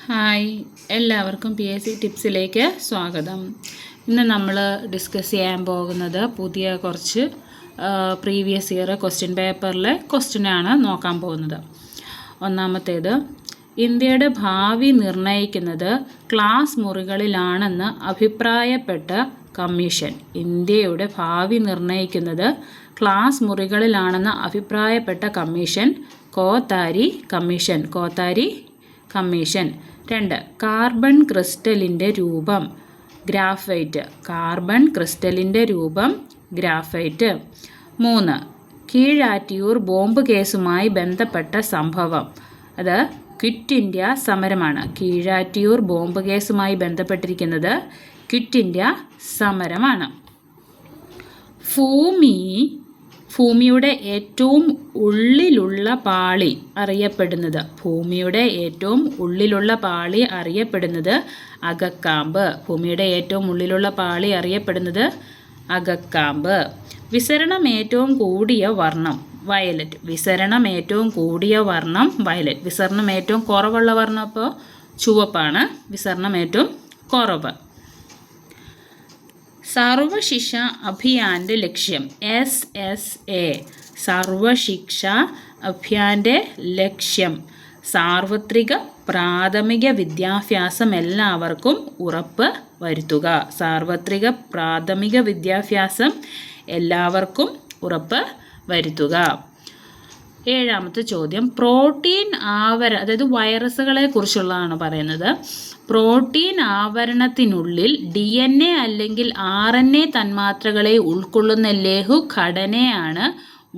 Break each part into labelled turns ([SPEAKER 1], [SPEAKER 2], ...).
[SPEAKER 1] Hi, എല്ലാവർക്കും PSC ടിപ്സിലേക്ക് സ്വാഗതം. ഇന്ന് നമ്മൾ ഡിസ്കസ് ചെയ്യാൻ പോകുന്നത് പുതിയ കുറച്ച് പ്രീവിയസ് ഇയർ ക്വസ്റ്റ്യൻ പേപ്പറിലെ ക്വസ്റ്റ്യനാണ് നോക്കാൻ പോകുന്നത്. ഒന്നാമത്തേത്, ഇന്ത്യയുടെ ഭാവി നിർണ്ണയിക്കുന്നത് ക്ലാസ് മുറികളിലാണെന്ന് അഭിപ്രായപ്പെട്ട കമ്മീഷൻ. ഇന്ത്യയുടെ ഭാവി നിർണ്ണയിക്കുന്നത് ക്ലാസ് മുറികളിലാണെന്ന് അഭിപ്രായപ്പെട്ട കമ്മീഷൻ കോത്താരി കമ്മീഷൻ. 2. കാർബൺ ക്രിസ്റ്റലിൻ്റെ രൂപം ഗ്രാഫൈറ്റ്. 3. കീഴാറ്റിയൂർ ബോംബ് കേസുമായി ബന്ധപ്പെട്ട സംഭവം. അത് ക്വിറ്റ് ഇന്ത്യ സമരമാണ്. കീഴാറ്റിയൂർ ബോംബ് കേസുമായി ബന്ധപ്പെട്ടിരിക്കുന്നത് ക്വിറ്റ് ഇന്ത്യ സമരമാണ്. ഭൂമിയുടെ ഏറ്റവും ഉള്ളിലുള്ള പാളി അറിയപ്പെടുന്നത് അകക്കാമ്പ്. ഭൂമിയുടെ ഏറ്റവും ഉള്ളിലുള്ള പാളി അറിയപ്പെടുന്നത് അകക്കാമ്പ്. വിസരണം ഏറ്റവും കൂടിയ വർണ്ണം വയലറ്റ്. വിസരണം ഏറ്റവും കുറവുള്ള വർണ്ണം അപ്പോൾ ചുവപ്പാണ്. വിസരണം ഏറ്റവും കുറവ്. സർവശിക്ഷ അഭിയാൻ്റെ ലക്ഷ്യം SSA. സർവശിക്ഷ അഭിയാൻ്റെ ലക്ഷ്യം സാർവത്രിക പ്രാഥമിക വിദ്യാഭ്യാസം എല്ലാവർക്കും ഉറപ്പ് വരുത്തുക. സാർവത്രിക പ്രാഥമിക വിദ്യാഭ്യാസം എല്ലാവർക്കും ഉറപ്പ് വരുത്തുക. 7ാമത്തെ ചോദ്യം, പ്രോട്ടീൻ അതായത് വൈറസുകളെ കുറിച്ചുള്ളതാണ് പറയുന്നത്. പ്രോട്ടീൻ ആവരണത്തിനുള്ളിൽ DNA അല്ലെങ്കിൽ RNA തന്മാത്രകളെ ഉൾക്കൊള്ളുന്ന ലഘുഘടനയാണ്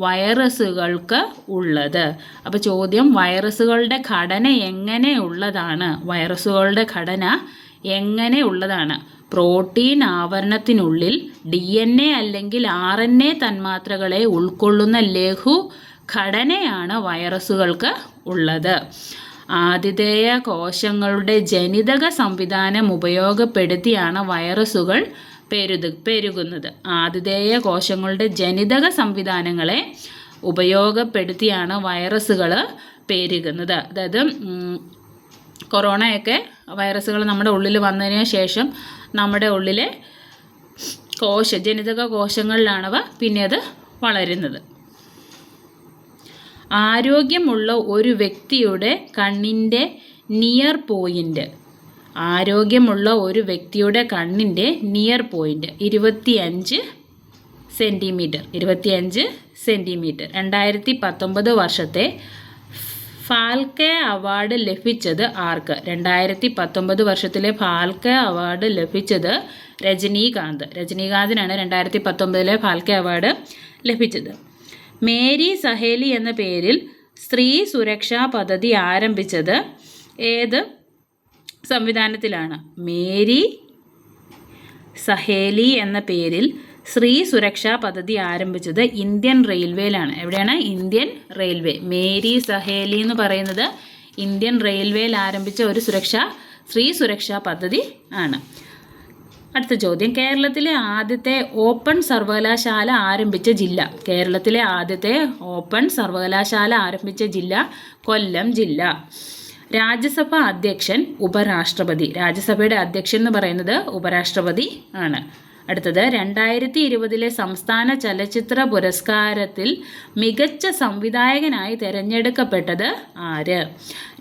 [SPEAKER 1] വൈറസുകൾക്ക് ഉള്ളത്. അപ്പോൾ ചോദ്യം, വൈറസുകളുടെ ഘടന എങ്ങനെയുള്ളതാണ്? പ്രോട്ടീൻ ആവരണത്തിനുള്ളിൽ DNA അല്ലെങ്കിൽ RNA തന്മാത്രകളെ ഉൾക്കൊള്ളുന്ന ലഘുഘടനയാണ് വൈറസുകൾക്ക് ഉള്ളത്. ആതിഥേയ കോശങ്ങളുടെ ജനിതക സംവിധാനം ഉപയോഗപ്പെടുത്തിയാണ് വൈറസുകൾ പെരുകുന്നത്. ആതിഥേയ കോശങ്ങളുടെ ജനിതക സംവിധാനങ്ങളെ ഉപയോഗപ്പെടുത്തിയാണ് വൈറസുകൾ പെരുകുന്നത്. അതായത് കൊറോണയൊക്കെ വൈറസുകൾ നമ്മുടെ ഉള്ളിൽ വന്നതിന് ശേഷം നമ്മുടെ ഉള്ളിലെ ജനിതക കോശങ്ങളിലാണവ പിന്നെ അത് വളരുന്നത്. ആരോഗ്യമുള്ള ഒരു വ്യക്തിയുടെ കണ്ണിൻ്റെ നിയർ പോയിൻ്റ്. 25 സെൻറ്റിമീറ്റർ. 2019 വർഷത്തെ ഫാൽക്കെ അവാർഡ് ലഭിച്ചത് ആർക്ക്? 2019 വർഷത്തിലെ ഫാൽക്കെ അവാർഡ് ലഭിച്ചത് രജനീകാന്തിനാണ് 2019 ഫാൽക്കെ അവാർഡ് ലഭിച്ചത്. മേരി സഹേലി എന്ന പേരിൽ സ്ത്രീ സുരക്ഷാ പദ്ധതി ആരംഭിച്ചത് ഏത് സംവിധാനത്തിലാണ്? മേരി സഹേലി എന്ന പേരിൽ സ്ത്രീ സുരക്ഷാ പദ്ധതി ആരംഭിച്ചത് ഇന്ത്യൻ റെയിൽവേയിലാണ്. എവിടെയാണ്? Indian railway. മേരി സഹേലി എന്ന് പറയുന്നത് ഇന്ത്യൻ റെയിൽവേയിൽ ആരംഭിച്ച ഒരു സ്ത്രീ സുരക്ഷാ പദ്ധതി ആണ്. അടുത്ത ചോദ്യം, കേരളത്തിലെ ആദ്യത്തെ ഓപ്പൺ സർവകലാശാല ആരംഭിച്ച ജില്ല കൊല്ലം ജില്ല. രാജ്യസഭ അധ്യക്ഷൻ ഉപരാഷ്ട്രപതി. രാജ്യസഭയുടെ അധ്യക്ഷൻ എന്ന് പറയുന്നത് ഉപരാഷ്ട്രപതി ആണ്. അടുത്തത്, 2020 സംസ്ഥാന ചലച്ചിത്ര പുരസ്കാരത്തിൽ മികച്ച സംവിധായകനായി തിരഞ്ഞെടുക്കപ്പെട്ടത് ആര്?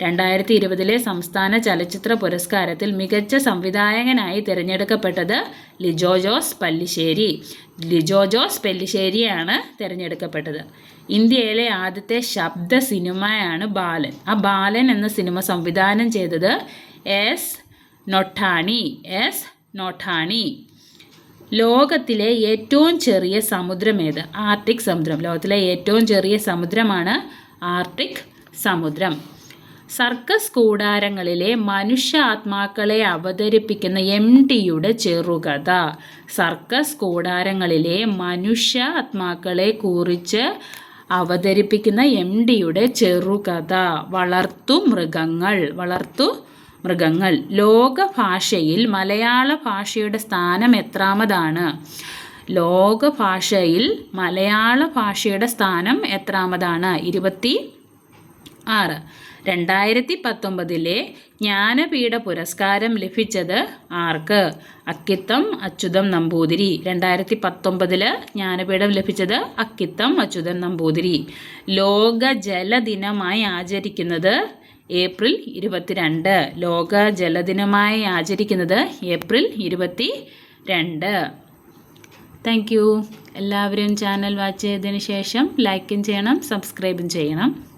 [SPEAKER 1] 2020 സംസ്ഥാന ചലച്ചിത്ര പുരസ്കാരത്തിൽ മികച്ച സംവിധായകനായി തിരഞ്ഞെടുക്കപ്പെട്ടത് ലിജോ ജോസ് പെല്ലിശ്ശേരിയാണ് തിരഞ്ഞെടുക്കപ്പെട്ടത്. ഇന്ത്യയിലെ ആദ്യത്തെ ശബ്ദ സിനിമയാണ് ബാലൻ. ആ ബാലൻ എന്ന സിനിമ സംവിധാനം ചെയ്തത് എസ് നോട്ടാണി. ലോകത്തിലെ ഏറ്റവും ചെറിയ സമുദ്രം ഏത്? ആർട്ടിക് സമുദ്രം. ലോകത്തിലെ ഏറ്റവും ചെറിയ സമുദ്രമാണ് ആർട്ടിക് സമുദ്രം. സർക്കസ് കൂടാരങ്ങളിലെ മനുഷ്യ ആത്മാക്കളെ അവതരിപ്പിക്കുന്ന MTയുടെ ചെറുകഥ. സർക്കസ് കൂടാരങ്ങളിലെ മനുഷ്യ ആത്മാക്കളെ കുറിച്ച് അവതരിപ്പിക്കുന്ന MTയുടെ ചെറുകഥ വളർത്തുമൃഗങ്ങൾ. ലോക ഭാഷയിൽ മലയാള ഭാഷയുടെ സ്ഥാനം എത്രാമതാണ്? ലോക ഭാഷയിൽ മലയാള ഭാഷയുടെ സ്ഥാനം എത്രാമതാണ്? 6. 2019 ജ്ഞാനപീഠ പുരസ്കാരം ലഭിച്ചത് ആർക്ക്? അക്കിത്തം അച്യുതൻ നമ്പൂതിരി. 2019 ജ്ഞാനപീഠം ലഭിച്ചത് അക്കിത്തം അച്യുതൻ നമ്പൂതിരി. ലോക ജലദിനമായി ആചരിക്കുന്നത് ഏപ്രിൽ 22. ലോക ജലദിനമായി ആചരിക്കുന്നത് ഏപ്രിൽ 22. Thank you. എല്ലാവരും ചാനൽ വാച്ച് ചെയ്തതിന് ശേഷം ലൈക്കും ചെയ്യണം, സബ്സ്ക്രൈബും ചെയ്യണം.